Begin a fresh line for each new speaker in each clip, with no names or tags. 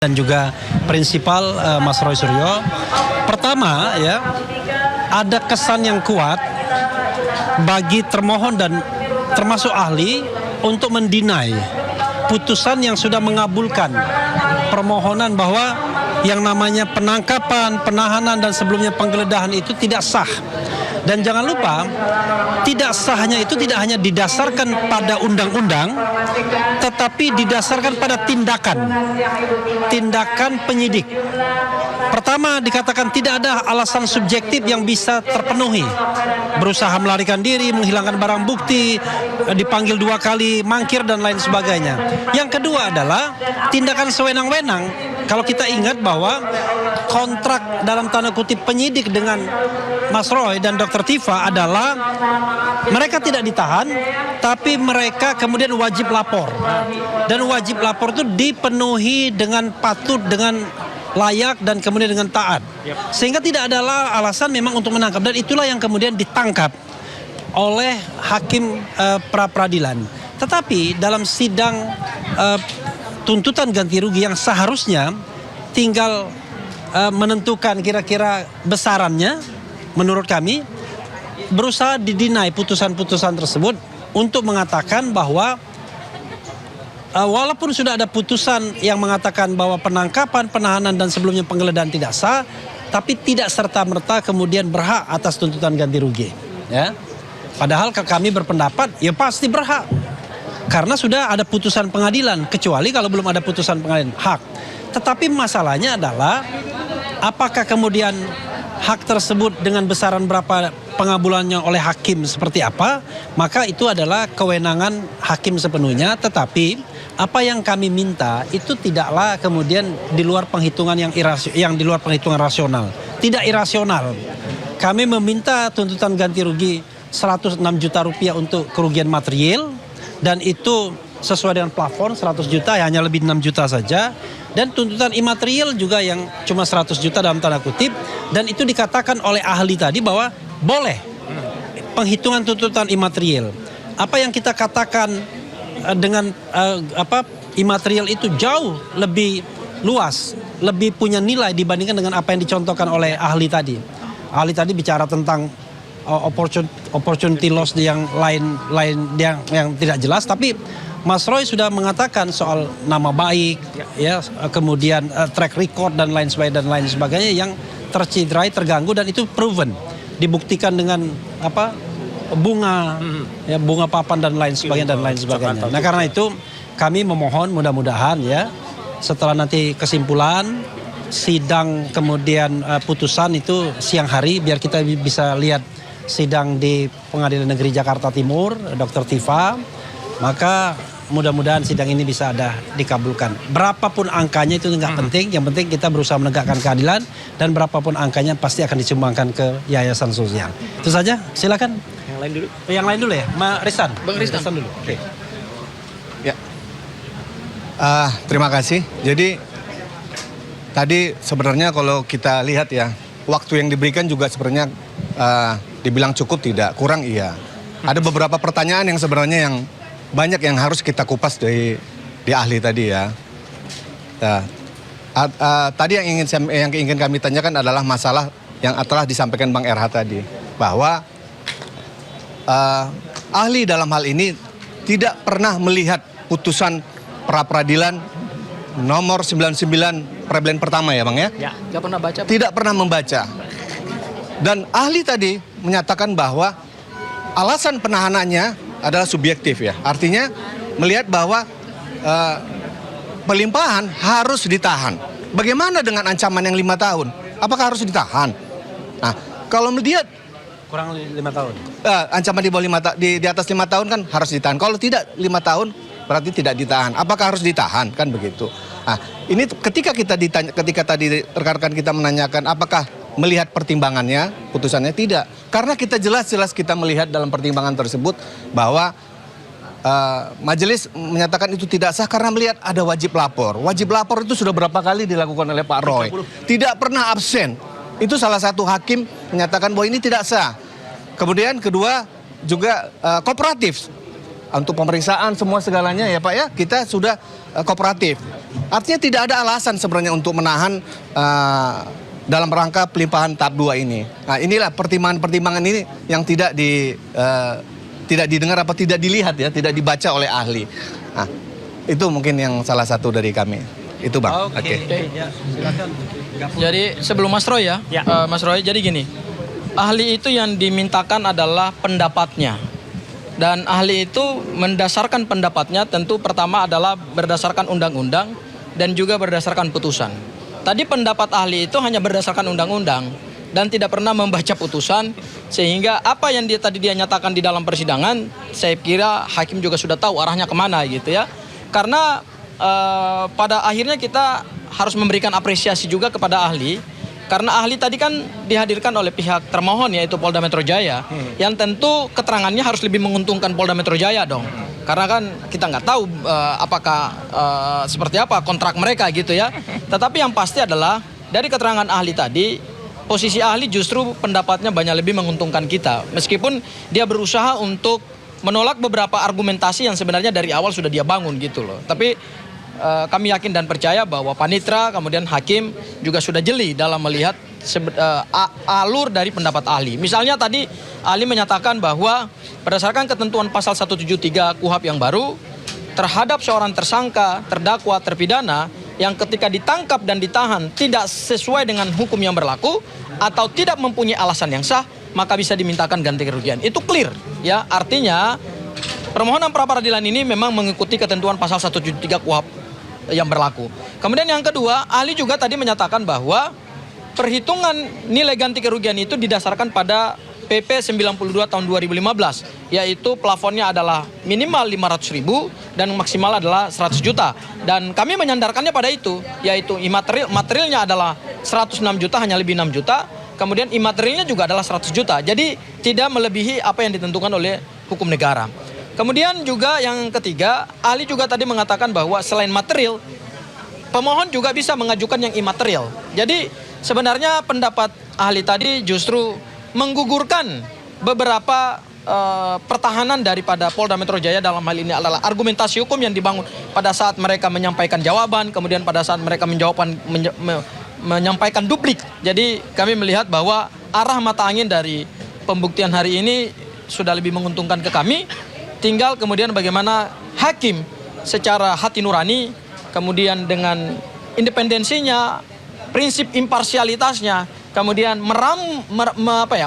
dan juga prinsipal Mas Roy Suryo. Pertama ya, ada kesan yang kuat bagi termohon dan termasuk ahli untuk mendinai putusan yang sudah mengabulkan permohonan bahwa yang namanya penangkapan, penahanan dan sebelumnya penggeledahan itu tidak sah. Dan jangan lupa, tidak sahnya itu tidak hanya didasarkan pada undang-undang, tetapi didasarkan pada tindakan penyidik. Pertama, dikatakan tidak ada alasan subjektif yang bisa terpenuhi. Berusaha melarikan diri, menghilangkan barang bukti, dipanggil 2 kali, mangkir dan lain sebagainya. Yang kedua adalah tindakan sewenang-wenang. Kalau kita ingat bahwa kontrak dalam tanda kutip penyidik dengan Mas Roy dan Dr. Tifa adalah mereka tidak ditahan, tapi mereka kemudian wajib lapor. Dan wajib lapor itu dipenuhi dengan patut, dengan layak, dan kemudian dengan taat. Sehingga tidak ada alasan memang untuk menangkap. Dan itulah yang kemudian ditangkap oleh hakim pra-peradilan. Tetapi dalam sidang tuntutan ganti rugi yang seharusnya tinggal menentukan kira-kira besarannya, menurut kami berusaha didinai putusan-putusan tersebut untuk mengatakan bahwa walaupun sudah ada putusan yang mengatakan bahwa penangkapan, penahanan dan sebelumnya penggeledahan tidak sah, tapi tidak serta-merta kemudian berhak atas tuntutan ganti rugi. Ya, padahal kami berpendapat ya pasti berhak. Karena sudah ada putusan pengadilan, kecuali kalau belum ada putusan pengadilan, hak. Tetapi masalahnya adalah apakah kemudian hak tersebut dengan besaran berapa pengabulannya oleh hakim seperti apa, maka itu adalah kewenangan hakim sepenuhnya. Tetapi apa yang kami minta itu tidaklah kemudian di luar penghitungan yang di luar penghitungan rasional. Tidak irasional. Kami meminta tuntutan ganti rugi 106 juta rupiah untuk kerugian material. Dan itu sesuai dengan plafon 100 juta, ya hanya lebih 6 juta saja. Dan tuntutan imaterial juga yang cuma 100 juta dalam tanda kutip. Dan itu dikatakan oleh ahli tadi bahwa boleh penghitungan tuntutan imaterial. Apa yang kita katakan dengan imaterial itu jauh lebih luas, lebih punya nilai dibandingkan dengan apa yang dicontohkan oleh ahli tadi. Ahli tadi bicara tentang opportunity loss yang lain yang tidak jelas, tapi Mas Roy sudah mengatakan soal nama baik, ya, kemudian track record dan lain sebagainya yang tercederai, terganggu, dan itu proven, dibuktikan dengan bunga, ya, bunga papan dan lain sebagainya. Nah, karena itu kami memohon mudah-mudahan ya setelah nanti kesimpulan sidang kemudian putusan itu siang hari, biar kita bisa lihat sidang di Pengadilan Negeri Jakarta Timur, Dr. Tifa, maka mudah-mudahan sidang ini bisa dikabulkan. Berapapun angkanya itu nggak penting, yang penting kita berusaha menegakkan keadilan, dan berapapun angkanya pasti akan disumbangkan ke yayasan sosial. Itu saja, silakan. Yang lain dulu. Yang lain dulu ya, Risan. Bang Risan dulu. Oke.
Ya. Terima kasih. Jadi tadi sebenarnya kalau kita lihat ya, waktu yang diberikan juga sebenarnya dibilang cukup tidak, kurang iya. Ada beberapa pertanyaan yang sebenarnya yang banyak yang harus kita kupas di ahli tadi ya. Tadi yang ingin kami tanyakan adalah masalah yang telah disampaikan Bang RH tadi, bahwa ahli dalam hal ini tidak pernah melihat putusan pra-peradilan nomor 99 peradilan pertama ya Bang ya?
Ya, nggak pernah baca.
Tidak pernah membaca. Dan ahli tadi menyatakan bahwa alasan penahanannya adalah subjektif ya. Artinya melihat bahwa pelimpahan harus ditahan. Bagaimana dengan ancaman yang 5 tahun? Apakah harus ditahan? Nah, kalau melihat
Kurang 5 tahun.
Ancaman di bawah di atas 5 tahun kan harus ditahan. Kalau tidak 5 tahun berarti tidak ditahan. Apakah harus ditahan? Kan begitu. Nah, ini ketika tadi rekan-rekan kita menanyakan apakah melihat pertimbangannya, putusannya, tidak. Karena kita jelas-jelas kita melihat dalam pertimbangan tersebut bahwa majelis menyatakan itu tidak sah karena melihat ada wajib lapor. Wajib lapor itu sudah berapa kali dilakukan oleh Pak Roy. Tidak pernah absen. Itu salah satu hakim menyatakan bahwa ini tidak sah. Kemudian kedua juga kooperatif. untuk pemeriksaan semua segalanya ya Pak ya, kita sudah kooperatif. Artinya tidak ada alasan sebenarnya untuk menahan dalam rangka pelimpahan tahap 2 ini. Nah, inilah pertimbangan-pertimbangan ini yang tidak didengar apa tidak dilihat ya, tidak dibaca oleh ahli. Nah, itu mungkin yang salah satu dari kami. Itu Bang.
Oke. Ya, silakan.
Jadi sebelum Mas Roy ya, Mas Roy, jadi gini, ahli itu yang dimintakan adalah pendapatnya. Dan ahli itu mendasarkan pendapatnya tentu pertama adalah berdasarkan undang-undang dan juga berdasarkan putusan. Tadi pendapat ahli itu hanya berdasarkan undang-undang dan tidak pernah membaca putusan, sehingga apa yang tadi dia nyatakan di dalam persidangan, saya kira hakim juga sudah tahu arahnya kemana gitu ya. Karena pada akhirnya kita harus memberikan apresiasi juga kepada ahli, karena ahli tadi kan dihadirkan oleh pihak termohon yaitu Polda Metro Jaya, yang tentu keterangannya harus lebih menguntungkan Polda Metro Jaya dong, karena kan kita nggak tahu apakah seperti apa kontrak mereka gitu ya. Tetapi yang pasti adalah dari keterangan ahli tadi, posisi ahli justru pendapatnya banyak lebih menguntungkan kita, meskipun dia berusaha untuk menolak beberapa argumentasi yang sebenarnya dari awal sudah dia bangun gitu loh. Tapi kami yakin dan percaya bahwa panitra kemudian hakim juga sudah jeli dalam melihat alur dari pendapat ahli. Misalnya tadi ahli menyatakan bahwa berdasarkan ketentuan pasal 173 KUHP yang baru, terhadap seorang tersangka, terdakwa, terpidana yang ketika ditangkap dan ditahan tidak sesuai dengan hukum yang berlaku atau tidak mempunyai alasan yang sah, maka bisa dimintakan ganti kerugian. Itu clear ya, artinya permohonan pra peradilan ini memang mengikuti ketentuan pasal 173 KUHP yang berlaku. Kemudian yang kedua, ahli juga tadi menyatakan bahwa perhitungan nilai ganti kerugian itu didasarkan pada PP 92 tahun 2015, yaitu plafonnya adalah minimal 500.000 dan maksimal adalah 100 juta. Dan kami menyandarkannya pada itu, yaitu materialnya adalah 106 juta, hanya lebih 6 juta. Kemudian imaterialnya juga adalah 100 juta. Jadi tidak melebihi apa yang ditentukan oleh hukum negara. Kemudian juga yang ketiga, ahli juga tadi mengatakan bahwa selain material, pemohon juga bisa mengajukan yang imaterial. Jadi sebenarnya pendapat ahli tadi justru menggugurkan beberapa pertahanan daripada Polda Metro Jaya. Dalam hal ini adalah argumentasi hukum yang dibangun pada saat mereka menyampaikan jawaban, kemudian pada saat mereka menyampaikan duplik. Jadi kami melihat bahwa arah mata angin dari pembuktian hari ini sudah lebih menguntungkan ke kami. Tinggal kemudian bagaimana hakim secara hati nurani, kemudian dengan independensinya, prinsip imparsialitasnya, kemudian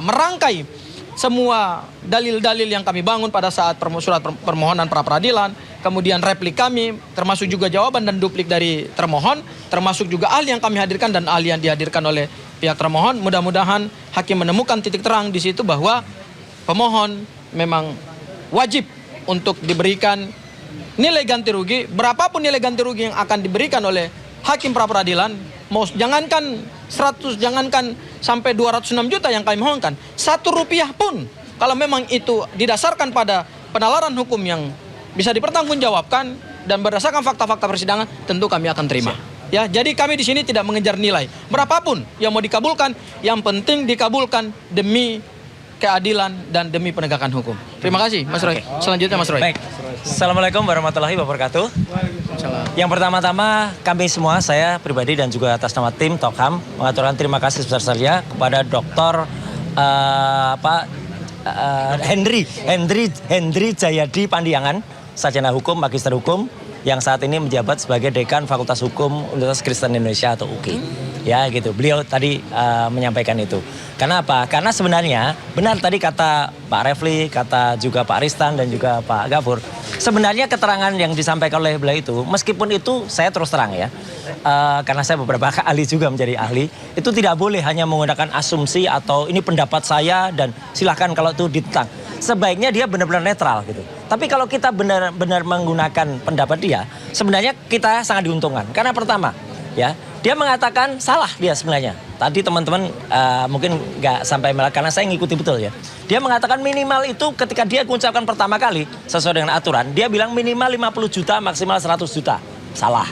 merangkai semua dalil-dalil yang kami bangun pada saat surat permohonan pra peradilan, kemudian replik kami, termasuk juga jawaban dan duplik dari termohon, termasuk juga ahli yang kami hadirkan dan ahli yang dihadirkan oleh pihak termohon. Mudah-mudahan hakim menemukan titik terang di situ bahwa pemohon memang wajib untuk diberikan nilai ganti rugi, berapapun nilai ganti rugi yang akan diberikan oleh hakim pra peradilan, jangankan 100, jangankan sampai 206 juta yang kami mohonkan, 1 rupiah pun kalau memang itu didasarkan pada penalaran hukum yang bisa dipertanggungjawabkan dan berdasarkan fakta-fakta persidangan, tentu kami akan terima. Ya, jadi kami di sini tidak mengejar nilai berapapun yang mau dikabulkan, yang penting dikabulkan demi keadilan dan demi penegakan hukum. Terima kasih Mas Roy. Selanjutnya Mas Roy.
Baik. Assalamualaikum warahmatullahi wabarakatuh. Yang pertama-tama kami semua, saya pribadi dan juga atas nama tim Tokham mengaturkan terima kasih sebesar-besarnya kepada Dr. Hendri Jayadi Pandiangan, sarjana hukum, magister hukum, yang saat ini menjabat sebagai Dekan Fakultas Hukum Universitas Kristen Indonesia atau UKI. Ya gitu, beliau tadi menyampaikan itu. Karena apa? Karena sebenarnya benar tadi kata Pak Refli, kata juga Pak Ristan dan juga Pak Gafur. Sebenarnya keterangan yang disampaikan oleh beliau itu, meskipun itu saya terus terang ya, karena saya beberapa kali juga menjadi ahli, itu tidak boleh hanya menggunakan asumsi atau ini pendapat saya dan silahkan kalau itu ditentang. Sebaiknya dia benar-benar netral gitu. Tapi kalau kita benar-benar menggunakan pendapat dia, sebenarnya kita sangat diuntungkan. Karena pertama, ya, dia mengatakan salah dia sebenarnya. Tadi teman-teman mungkin nggak sampai karena saya ngikuti betul ya. Dia mengatakan minimal itu ketika dia mengucapkan pertama kali sesuai dengan aturan, dia bilang minimal 50 juta, maksimal 100 juta. Salah.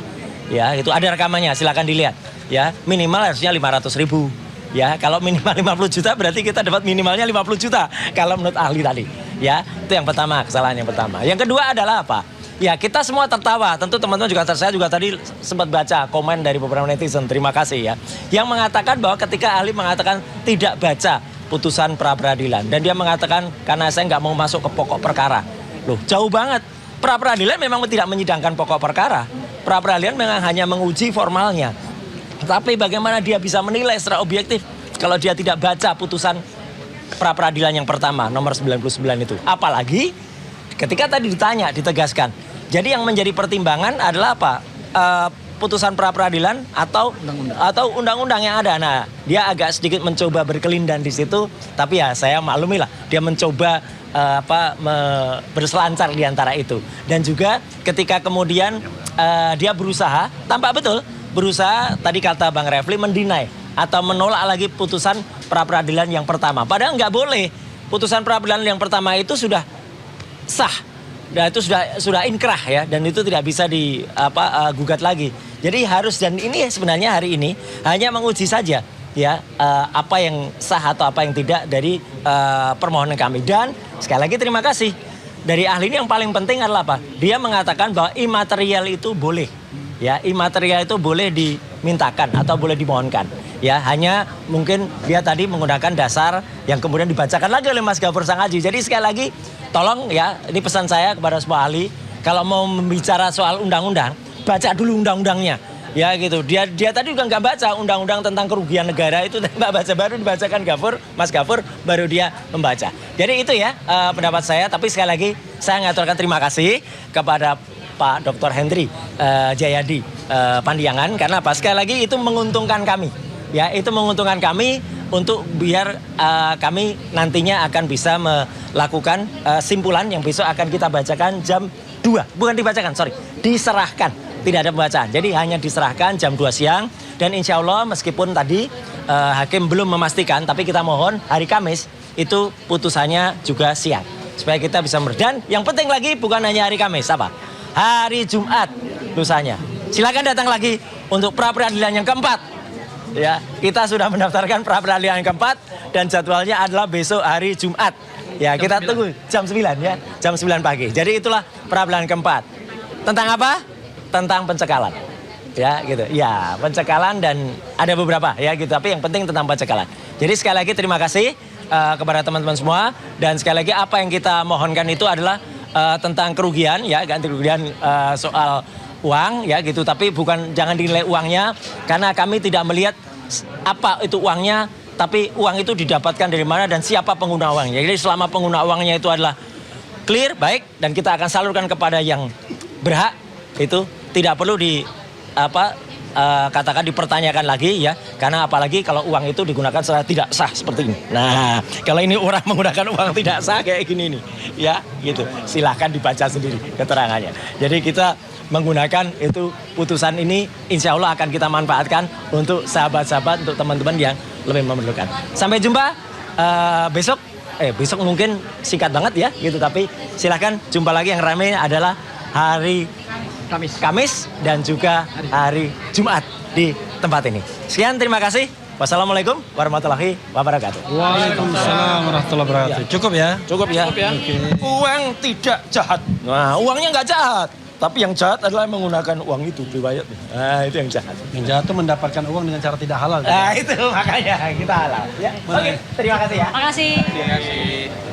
Ya, itu ada rekamannya, silakan dilihat. Ya, minimal harusnya 500.000. Ya, kalau minimal 50 juta berarti kita dapat minimalnya 50 juta kalau menurut ahli tadi. Ya, itu yang pertama, kesalahan yang pertama. Yang kedua adalah apa? Ya, kita semua tertawa. Tentu teman-teman juga, saya juga tadi sempat baca komen dari beberapa netizen, terima kasih ya, yang mengatakan bahwa ketika ahli mengatakan tidak baca putusan pra peradilan, dan dia mengatakan karena saya nggak mau masuk ke pokok perkara. Loh, jauh banget. Pra peradilan memang tidak menyidangkan pokok perkara. Pra peradilan memang hanya menguji formalnya. Tapi bagaimana dia bisa menilai secara objektif kalau dia tidak baca putusan pra peradilan yang pertama nomor 99 itu? Apalagi ketika tadi ditanya, ditegaskan. Jadi yang menjadi pertimbangan adalah apa? Putusan pra peradilan atau undang-undang yang ada. Nah, dia agak sedikit mencoba berkelindan di situ, tapi ya saya maklumilah dia mencoba berselancar di antara itu. Dan juga ketika kemudian dia berusaha, tampak betul berusaha, tadi kata Bang Refli, mendinai atau menolak lagi putusan pra peradilan yang pertama. Padahal nggak boleh. Putusan pra peradilan yang pertama itu sudah sah. Dan itu sudah inkrah ya, dan itu tidak bisa gugat lagi. Jadi harus, dan ini sebenarnya hari ini hanya menguji saja ya apa yang sah atau apa yang tidak dari permohonan kami. Dan sekali lagi terima kasih dari ahli ini. Yang paling penting adalah apa? Dia mengatakan bahwa imaterial itu boleh. Ya, imaterial itu boleh dimintakan atau boleh dimohonkan. Ya, hanya mungkin dia tadi menggunakan dasar yang kemudian dibacakan lagi oleh Mas Gafur Sangaji. Jadi sekali lagi tolong ya, ini pesan saya kepada semua ahli, kalau mau membicara soal undang-undang, baca dulu undang-undangnya. Ya gitu. Dia tadi juga nggak baca undang-undang tentang kerugian negara itu, nggak baca, baru dibacakan Mas Gafur baru dia membaca. Jadi itu ya pendapat saya. Tapi sekali lagi saya ngaturkan terima kasih kepada Pak Dr. Hendri Jayadi Pandiangan, karena apa? Sekali lagi itu menguntungkan kami. Ya, itu menguntungkan kami untuk biar kami nantinya akan bisa melakukan simpulan yang besok akan kita bacakan jam 2. Bukan dibacakan, diserahkan. Tidak ada pembacaan. Jadi hanya diserahkan jam 2 siang. Dan insya Allah meskipun tadi hakim belum memastikan, tapi kita mohon hari Kamis itu putusannya juga siang. Supaya kita bisa dan yang penting lagi bukan hanya hari Kamis, apa? Hari Jumat lusanya. Silakan datang lagi untuk pra peradilan yang keempat. Ya, kita sudah mendaftarkan pra peradilan yang keempat dan jadwalnya adalah besok hari Jumat. Ya, kita tunggu jam 9 ya, jam 9 pagi. Jadi itulah pra peradilan keempat. Tentang apa? Tentang pencekalan. Ya, gitu. Ya, pencekalan dan ada beberapa ya gitu, tapi yang penting tentang pencekalan. Jadi sekali lagi terima kasih kepada teman-teman semua, dan sekali lagi apa yang kita mohonkan itu adalah tentang kerugian ya, ganti kerugian soal uang ya gitu, tapi bukan, jangan dinilai uangnya karena kami tidak melihat apa itu uangnya, tapi uang itu didapatkan dari mana dan siapa pengguna uangnya. Jadi selama pengguna uangnya itu adalah clear, baik, dan kita akan salurkan kepada yang berhak, itu tidak perlu katakan dipertanyakan lagi ya, karena apalagi kalau uang itu digunakan secara tidak sah seperti ini. Nah, kalau ini orang menggunakan uang tidak sah kayak gini nih ya gitu, silahkan dibaca sendiri keterangannya. Jadi kita menggunakan itu putusan ini, insya Allah akan kita manfaatkan untuk sahabat-sahabat, untuk teman-teman yang lebih memerlukan. Sampai jumpa besok. Besok mungkin singkat banget ya gitu, tapi silahkan jumpa lagi. Yang ramai adalah hari Kamis dan juga hari Jumat di tempat ini. Sekian, terima kasih. Wassalamualaikum warahmatullahi wabarakatuh.
Waalaikumsalam warahmatullahi wabarakatuh. Cukup ya?
Cukup ya.
Okay.
Uang tidak jahat. Nah, uangnya nggak jahat. Tapi yang jahat adalah menggunakan uang itu, riwayat. Nah, itu yang jahat.
Yang jahat itu mendapatkan uang dengan cara tidak halal.
Nah, itu makanya kita halal. Ya. Oke, terima kasih ya.
Terima kasih.